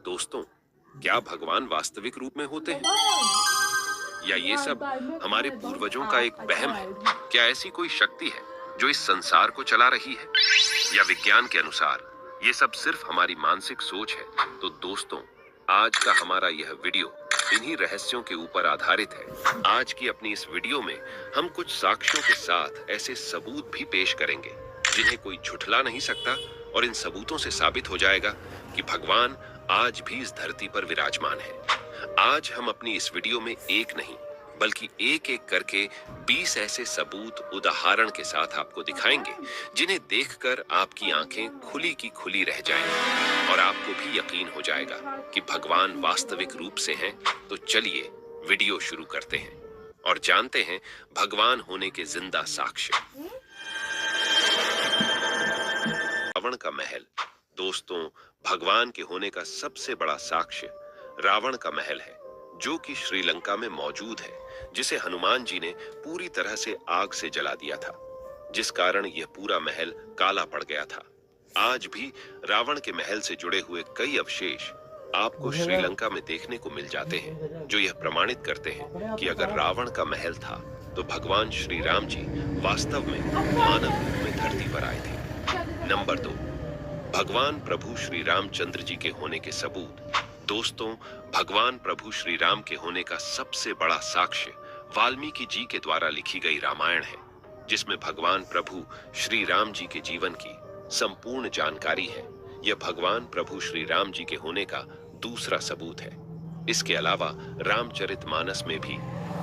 दोस्तों, क्या भगवान वास्तविक रूप में होते हैं या ये सब हमारे पूर्वजों का एक वहम है? क्या ऐसी कोई शक्ति है जो इस संसार को चला रही है, या विज्ञान के अनुसार ये सब सिर्फ हमारी मानसिक सोच है? तो दोस्तों, आज का हमारा यह वीडियो इन्हीं रहस्यों के ऊपर आधारित है। आज की अपनी इस वीडियो में हम कुछ साक्ष्यों के साथ ऐसे सबूत भी पेश करेंगे जिन्हें कोई झुठला नहीं सकता, और इन सबूतों से साबित हो जाएगा कि भगवान आज भी इस धरती पर विराजमान है। आज हम अपनी इस वीडियो में एक नहीं बल्कि एक एक करके 20 ऐसे सबूत उदाहरण के साथ आपको दिखाएंगे जिन्हें देखकर आपकी आंखें खुली की खुली रह जाएंगी और आपको भी यकीन हो जाएगा कि भगवान वास्तविक रूप से हैं। तो चलिए वीडियो शुरू करते हैं और जानते हैं भगवान होने के जिंदा साक्ष्य। रावण का महल। दोस्तों, भगवान के होने का सबसे बड़ा साक्ष्य रावण का महल है, जो कि श्रीलंका में मौजूद है, जिसे हनुमान जी ने पूरी तरह से आग से जला दिया था, जिस कारण यह पूरा महल काला पड़ गया था। आज भी रावण के महल से जुड़े हुए कई अवशेष आपको श्रीलंका में देखने को मिल जाते हैं, जो यह प्रमाणित करते हैं कि अगर रावण का महल था तो भगवान श्री राम जी वास्तव में मानव रूप में धरती पर आए थे। नंबर 2, भगवान प्रभु श्री रामचंद्र जी के होने के सबूत। दोस्तों, भगवान प्रभु श्री राम के होने का सबसे बड़ा साक्ष्य वाल्मीकि जी के द्वारा लिखी गई रामायण है, जिसमें भगवान प्रभु श्री राम जी के जीवन की संपूर्ण जानकारी है। यह भगवान प्रभु श्री राम जी के होने का दूसरा सबूत है। इसके अलावा रामचरितमानस में भी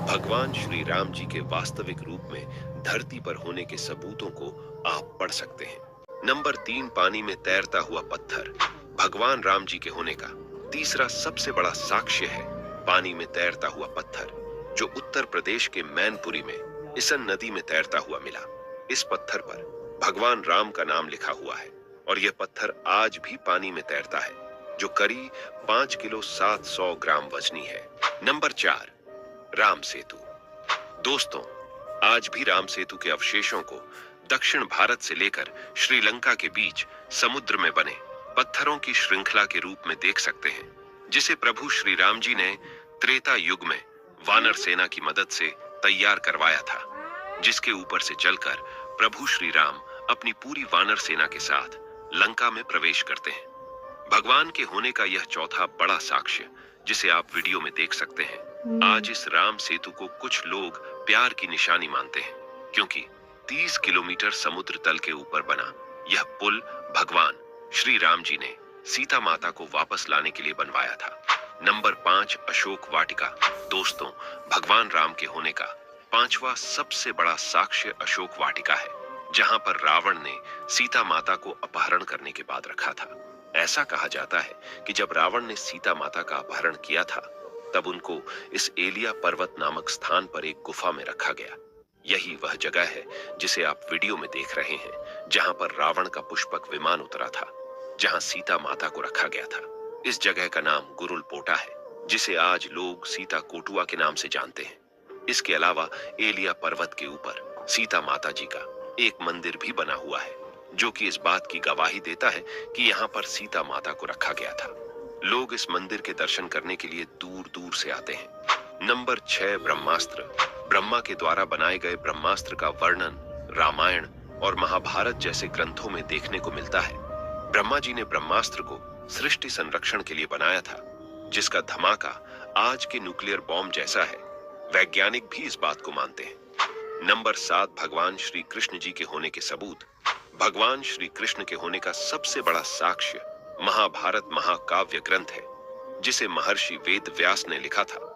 भगवान श्री राम जी के वास्तविक रूप में धरती पर होने के सबूतों को आप पढ़ सकते हैं। नंबर 3, पानी में तैरता हुआ पत्थर। भगवान राम जी के होने का तीसरा सबसे बड़ा साक्ष्य है पानी में तैरता हुआ पत्थर, जो उत्तर प्रदेश के मैनपुरी में इसन नदी में तैरता हुआ मिला। इस पत्थर पर भगवान राम का नाम लिखा हुआ है और यह पत्थर आज भी पानी में तैरता है, जो करीब 5 किलो 700 ग्राम वजनी है। नंबर 4, राम सेतु। दोस्तों, आज भी राम सेतु के अवशेषों को दक्षिण भारत से लेकर श्रीलंका के बीच समुद्र में बने पत्थरों की श्रृंखला के रूप में देख सकते हैं, जिसे प्रभु श्री राम जी ने त्रेता युग में वानर सेना की मदद से तैयार करवाया था, जिसके ऊपर से चलकर प्रभु श्री राम अपनी पूरी वानर सेना के साथ लंका में प्रवेश करते हैं। भगवान के होने का यह चौथा बड़ा साक्ष्य, जिसे आप वीडियो में देख सकते हैं। आज इस राम सेतु को कुछ लोग प्यार की निशानी मानते हैं, क्योंकि 30 किलोमीटर समुद्र तल के ऊपर बना यह पुल भगवान श्री राम जी ने सीता माता को वापस लाने के लिए बनवाया था। नंबर 5, अशोक वाटिका। दोस्तों, भगवान राम के होने का 5वां सबसे बड़ा साक्ष्य अशोक वाटिका है, जहां पर रावण ने सीता माता को अपहरण करने के बाद रखा था। ऐसा कहा जाता है कि जब रावण ने सीता माता का अपहरण किया था, तब उनको इस एलिया पर्वत नामक स्थान पर एक गुफा में रखा गया। यही वह जगह है जिसे आप वीडियो में देख रहे हैं, जहां पर रावण का पुष्पक विमान उतरा था, जहां सीता माता को रखा गया था। इस जगह का नाम गुरुल पोटा है, जिसे आज लोग सीता कोटुआ के नाम से जानते हैं। इसके अलावा एलिया पर्वत के ऊपर सीता माता जी का एक मंदिर भी बना हुआ है, जो कि इस बात की गवाही देता है कि यहाँ पर सीता माता को रखा गया था। लोग इस मंदिर के दर्शन करने के लिए दूर दूर से आते हैं। नंबर 6, ब्रह्मास्त्र। ब्रह्मा के द्वारा बनाए गए ब्रह्मास्त्र का वर्णन रामायण और महाभारत जैसे ग्रंथों में देखने को मिलता है। ब्रह्मा जी ने ब्रह्मास्त्र को सृष्टि संरक्षण के लिए बनाया था, जिसका धमाका आज के न्यूक्लियर बॉम्ब जैसा है। वैज्ञानिक भी इस बात को मानते हैं। नंबर 7, भगवान श्री कृष्ण जी के होने के सबूत। भगवान श्री कृष्ण के होने का सबसे बड़ा साक्ष्य महाभारत महाकाव्य ग्रंथ है, जिसे महर्षि वेद व्यास ने लिखा था।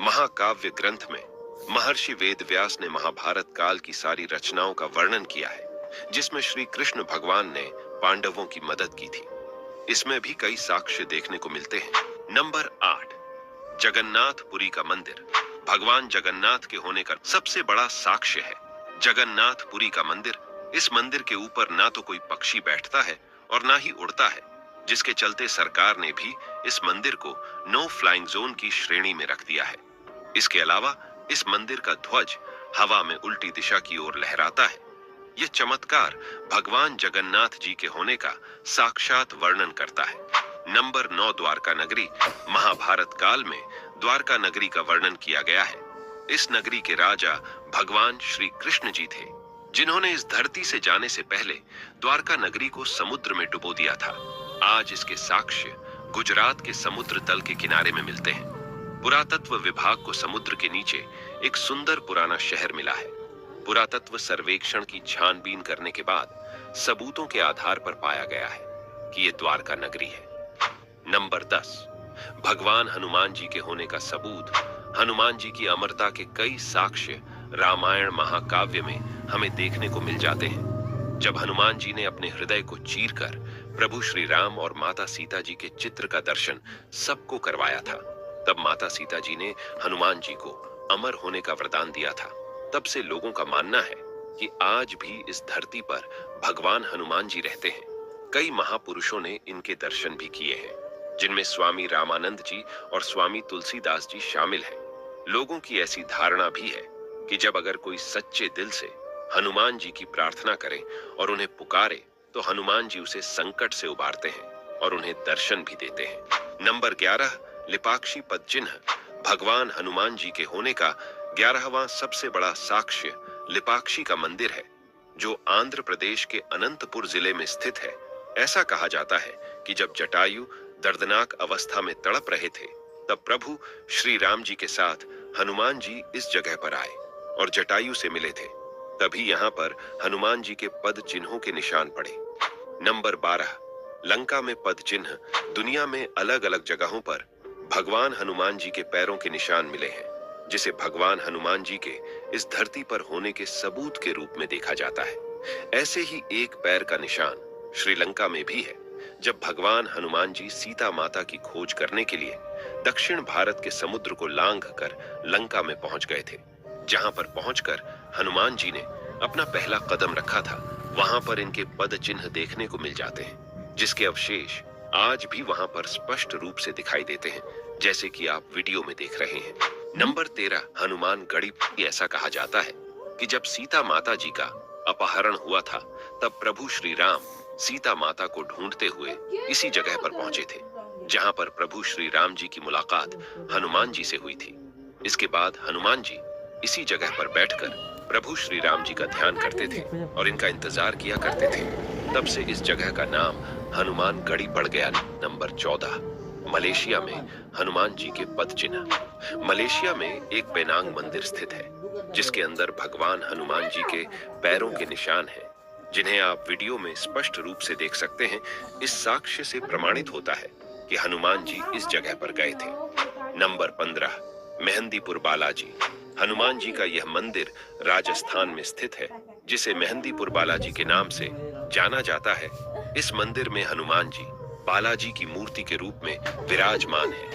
महाकाव्य ग्रंथ में महर्षि वेद व्यास ने महाभारत काल की सारी रचनाओं का वर्णन किया है, जिसमें श्री कृष्ण भगवान ने पांडवों की मदद की थी। इसमें भी कई साक्ष्य देखने को मिलते हैं। नंबर 8, जगन्नाथपुरी का मंदिर। भगवान जगन्नाथ के होने का सबसे बड़ा साक्ष्य है जगन्नाथपुरी का मंदिर। इस मंदिर के ऊपर ना तो कोई पक्षी बैठता है और ना ही उड़ता है, जिसके चलते सरकार ने भी इस मंदिर को नो फ्लाइंग जोन की श्रेणी में रख दिया है। इसके अलावा इस मंदिर का ध्वज हवा में उल्टी दिशा की ओर लहराता है। यह चमत्कार भगवान जगन्नाथ जी के होने का साक्षात वर्णन करता है। नंबर 9 द्वारका नगरी। महाभारत काल में द्वारका नगरी का वर्णन किया गया है। इस नगरी के राजा भगवान श्री कृष्ण जी थे, जिन्होंने इस धरती से जाने से पहले द्वारका नगरी को समुद्र में डुबो दिया था। आज इसके साक्ष्य गुजरात के समुद्र तल के किनारे में मिलते हैं। पुरातत्व विभाग को समुद्र के नीचे एक सुंदर पुराना शहर मिला है। पुरातत्व सर्वेक्षण की छानबीन करने के बाद सबूतों के आधार पर पाया गया है कि यह द्वारका नगरी है। नंबर 10, भगवान हनुमान जी के होने का सबूत। हनुमान जी की अमरता के कई साक्ष्य रामायण महाकाव्य में हमें देखने को मिल जाते हैं। जब हनुमान जी ने अपने हृदय को चीरकर प्रभु श्री राम और माता सीता जी के चित्र का दर्शन सबको करवाया था, तब माता सीता जी ने हनुमान जी को अमर होने का वरदान दिया था। तब से लोगों का मानना है कि आज भी इस धरती पर भगवान हनुमान जी रहते हैं। कई महापुरुषों ने इनके दर्शन भी किए हैं, जिनमें स्वामी रामानंद जी और स्वामी तुलसीदास जी शामिल हैं। लोगों की ऐसी धारणा भी है कि जब अगर कोई सच्चे दिल से हनुमान जी की प्रार्थना करे और उन्हें पुकारे, तो हनुमान जी उसे संकट से उबारते हैं और उन्हें दर्शन भी देते हैं। नंबर 11, लिपाक्षी पद चिन्ह। भगवान हनुमान जी के होने का 11वां सबसे बड़ा साक्ष्य लिपाक्षी का मंदिर है, जो आंध्र प्रदेश के अनंतपुर जिले में स्थित है। ऐसा कहा जाता है कि जब जटायु दर्दनाक अवस्था में तड़प रहे थे, तब प्रभु श्री राम जी के साथ हनुमान जी इस जगह पर आए और जटायु से मिले थे। तभी यहाँ पर हनुमान जी के पद चिन्हों के निशान पड़े। नंबर 12, लंका में पद चिन्ह। दुनिया में अलग अलग जगहों पर भगवान हनुमान जी के पैरों के निशान मिले हैं, जिसे भगवान हनुमान जी के इस धरती पर होने के सबूत के रूप में देखा जाता है। ऐसे ही एक पैर का निशान श्रीलंका में भी है, जब भगवान हनुमान जी सीता माता की खोज करने के लिए दक्षिण भारत के समुद्र को लांघ कर लंका में पहुंच गए थे। जहां पर पहुंचकर हनुमान जी ने अपना पहला कदम रखा था, वहां पर इनके पद चिन्ह देखने को मिल जाते हैं, जिसके अवशेष आज भी वहां पर स्पष्ट रूप से दिखाई देते हैं, जैसे कि आप वीडियो में देख रहे हैं। नंबर 13, हनुमान गढ़ी। ऐसा कहा जाता है कि जब सीता माता जी का अपहरण हुआ था, तब प्रभु श्री राम सीता माता को ढूंढते हुए इसी जगह पर पहुंचे थे, जहां पर प्रभु श्री राम जी की मुलाकात हनुमान जी से हुई थी। इसके बाद हनुमान जी इसी जगह पर बैठकर प्रभु श्री राम जी का ध्यान करते थे और इनका इंतजार किया करते थे। तब से इस जगह का नाम हनुमान गढ़ी पड़ गया। नंबर 14, मलेशिया में हनुमान जी के पद चिन्ह। मलेशिया में एक पेनांग मंदिर स्थित है, जिसके अंदर भगवान हनुमान जी के पैरों के निशान हैं, जिन्हें आप वीडियो में स्पष्ट रूप से देख सकते हैं। इस साक्ष्य से प्रमाणित होता है कि हनुमान जी इस जगह पर गए थे। नंबर 15, मेहंदीपुर बालाजी। हनुमान जी का यह मंदिर राजस्थान में स्थित है, जिसे मेहंदीपुर बालाजी के नाम से जाना जाता है। इस मंदिर में हनुमान जी बालाजी की मूर्ति के रूप में विराजमान है।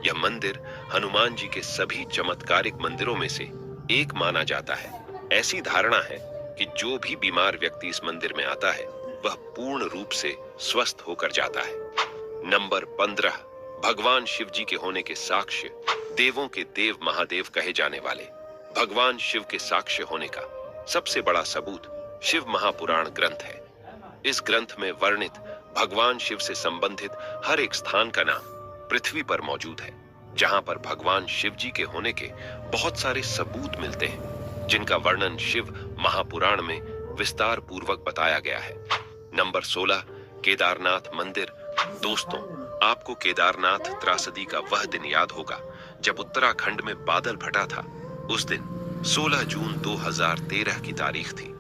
यह मंदिर हनुमान जी के सभी चमत्कारिक मंदिरों में से एक माना जाता है। ऐसी धारणा है कि जो भी बीमार व्यक्ति इस मंदिर में आता है, वह पूर्ण रूप से स्वस्थ होकर जाता है। नंबर 15, भगवान शिव जी के होने के साक्ष्य। देवों के देव महादेव कहे जाने वाले भगवान शिव के साक्ष्य होने का सबसे बड़ा सबूत शिव महापुराण ग्रंथ है। इस ग्रंथ में वर्णित भगवान शिव से संबंधित हर एक स्थान का नाम पृथ्वी पर मौजूद है, जहां पर भगवान शिव जी के होने के बहुत सारे सबूत मिलते हैं, जिनका वर्णन शिव महापुराण में विस्तार पूर्वक बताया गया है। नंबर 16, केदारनाथ मंदिर। दोस्तों, आपको केदारनाथ त्रासदी का वह दिन याद होगा जब उत्तराखंड में बादल फटा था। उस दिन 16 जून 2013 की तारीख थी।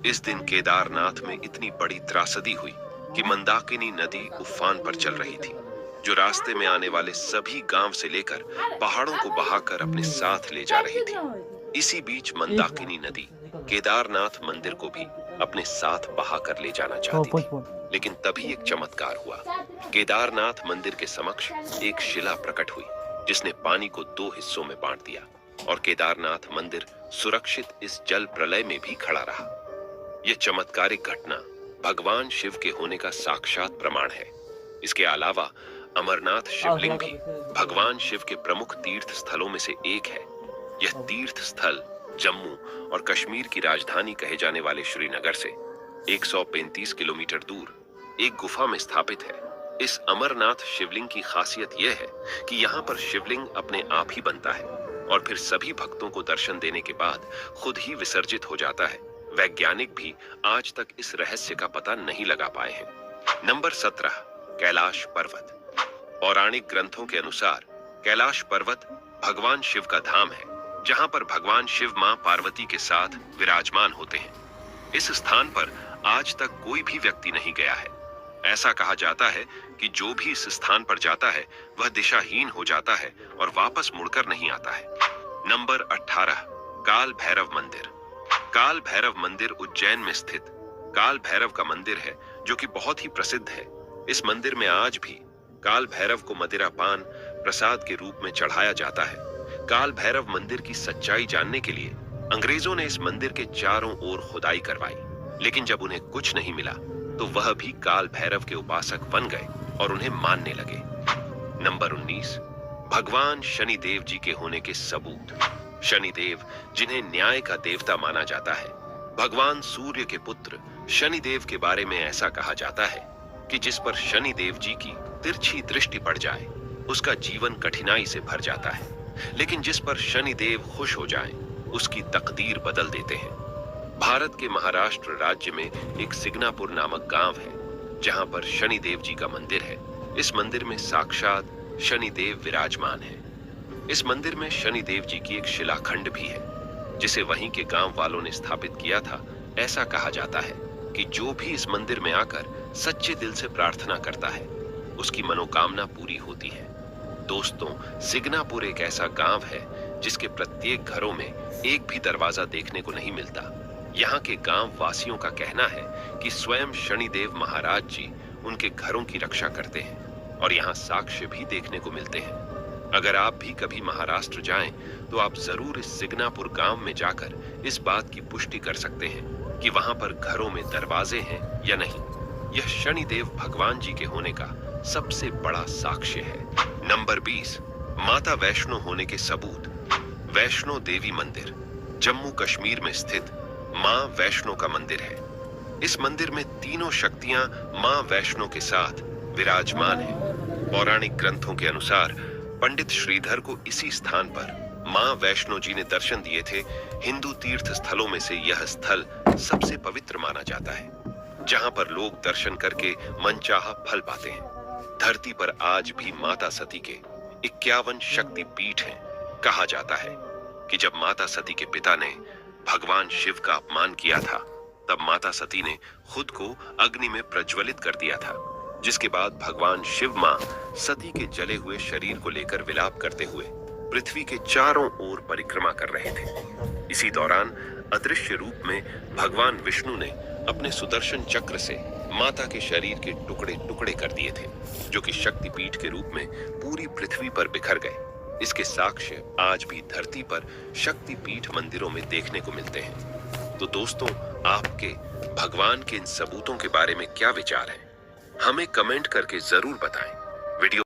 इस दिन केदारनाथ में इतनी बड़ी त्रासदी हुई कि मंदाकिनी नदी उफान पर चल रही थी, जो रास्ते में आने वाले सभी गांव से लेकर पहाड़ों को बहाकर अपने साथ ले जा रही थी। इसी बीच मंदाकिनी नदी केदारनाथ मंदिर को भी अपने साथ बहाकर ले जाना चाहती थी, लेकिन तभी एक चमत्कार हुआ। केदारनाथ मंदिर के समक्ष एक शिला प्रकट हुई, जिसने पानी को 2 हिस्सों में बांट दिया और केदारनाथ मंदिर सुरक्षित इस जल प्रलय में भी खड़ा रहा। यह चमत्कारिक घटना भगवान शिव के होने का साक्षात प्रमाण है। इसके अलावा अमरनाथ शिवलिंग भी भगवान शिव के प्रमुख तीर्थ स्थलों में से एक है। यह तीर्थ स्थल जम्मू और कश्मीर की राजधानी कहे जाने वाले श्रीनगर से 135 किलोमीटर दूर एक गुफा में स्थापित है, इस अमरनाथ शिवलिंग की खासियत यह है कि यहाँ पर शिवलिंग अपने आप ही बनता है और फिर सभी भक्तों को दर्शन देने के बाद खुद ही विसर्जित हो जाता है। वैज्ञानिक भी आज तक इस रहस्य का पता नहीं लगा पाए हैं। नंबर 17, कैलाश पर्वत। पौराणिक ग्रंथों के अनुसार कैलाश पर्वत भगवान शिव का धाम है, जहां पर भगवान शिव मां पार्वती के साथ विराजमान होते हैं। इस स्थान पर आज तक कोई भी व्यक्ति नहीं गया है। ऐसा कहा जाता है कि जो भी इस स्थान पर जाता है वह दिशाहीन हो जाता है और वापस मुड़कर नहीं आता है। नंबर 18, काल भैरव मंदिर। काल भैरव मंदिर उज्जैन में स्थित काल भैरव का मंदिर है, जो कि बहुत ही प्रसिद्ध है। इस मंदिर में आज भी काल भैरव को मदिरा पान प्रसाद के रूप में चढ़ाया जाता है। काल भैरव मंदिर की सच्चाई जानने के लिए अंग्रेजों ने इस मंदिर के चारों ओर खुदाई करवाई, लेकिन जब उन्हें कुछ नहीं मिला तो वह भी काल भैरव के उपासक बन गए और उन्हें मानने लगे। नंबर 19, भगवान शनिदेव जी के होने के सबूत। शनिदेव, जिन्हें न्याय का देवता माना जाता है, भगवान सूर्य के पुत्र शनिदेव के बारे में ऐसा कहा जाता है कि जिस पर शनिदेव जी की तिरछी दृष्टि पड़ जाए उसका जीवन कठिनाई से भर जाता है, लेकिन जिस पर शनिदेव खुश हो जाएं, उसकी तकदीर बदल देते हैं। भारत के महाराष्ट्र राज्य में एक सिग्नापुर नामक गांव है, जहां पर शनिदेव जी का मंदिर है। इस मंदिर में साक्षात शनिदेव विराजमान है। इस मंदिर में शनिदेव जी की एक शिलाखंड भी है, जिसे वहीं के गांव वालों ने स्थापित किया था। ऐसा कहा जाता है कि जो भी इस मंदिर में आकर सच्चे दिल से प्रार्थना करता है, उसकी मनोकामना पूरी होती है। दोस्तों, सिग्नापुर एक ऐसा गांव है जिसके प्रत्येक घरों में एक भी दरवाजा देखने को नहीं मिलता। यहाँ के गांव वासियों का कहना है कि स्वयं शनिदेव महाराज जी उनके घरों की रक्षा करते हैं और यहाँ साक्ष्य भी देखने को मिलते हैं। अगर आप भी कभी महाराष्ट्र जाएं, तो आप जरूर इस सिग्नापुर गांव में जाकर इस बात की पुष्टि कर सकते हैं कि वहां पर घरों में दरवाजे हैं या नहीं। यह शनिदेव भगवान जी के होने का सबसे बड़ा साक्ष्य है। नंबर 20, माता वैष्णो होने के सबूत। वैष्णो देवी मंदिर जम्मू कश्मीर में स्थित मां वैष्णो का मंदिर है। इस मंदिर में तीनों शक्तियां मां वैष्णो के साथ विराजमान हैं। पौराणिक ग्रंथों के अनुसार पंडित श्रीधर को इसी स्थान पर मां वैष्णो जी ने दर्शन दिए थे। हिंदू तीर्थ स्थलों में से यह स्थल सबसे पवित्र माना जाता है, जहां पर लोग दर्शन करके मनचाहा फल पाते हैं। धरती पर आज भी माता सती के 51 शक्ति पीठ हैं। कहा जाता है कि जब माता सती के पिता ने भगवान शिव का अपमान किया था, तब माता सती ने खुद को अग्नि में प्रज्वलित कर दिया था, जिसके बाद भगवान शिव मां सती के जले हुए शरीर को लेकर विलाप करते हुए पृथ्वी के चारों ओर परिक्रमा कर रहे थे। इसी दौरान अदृश्य रूप में भगवान विष्णु ने अपने सुदर्शन चक्र से माता के शरीर के टुकड़े टुकड़े कर दिए थे, जो कि शक्तिपीठ के रूप में पूरी पृथ्वी पर बिखर गए। इसके साक्ष्य आज भी धरती पर शक्तिपीठ मंदिरों में देखने को मिलते हैं। तो दोस्तों, आपके भगवान के इन सबूतों के बारे में क्या विचार हैं? हमें कमेंट करके जरूर बताएं। वीडियो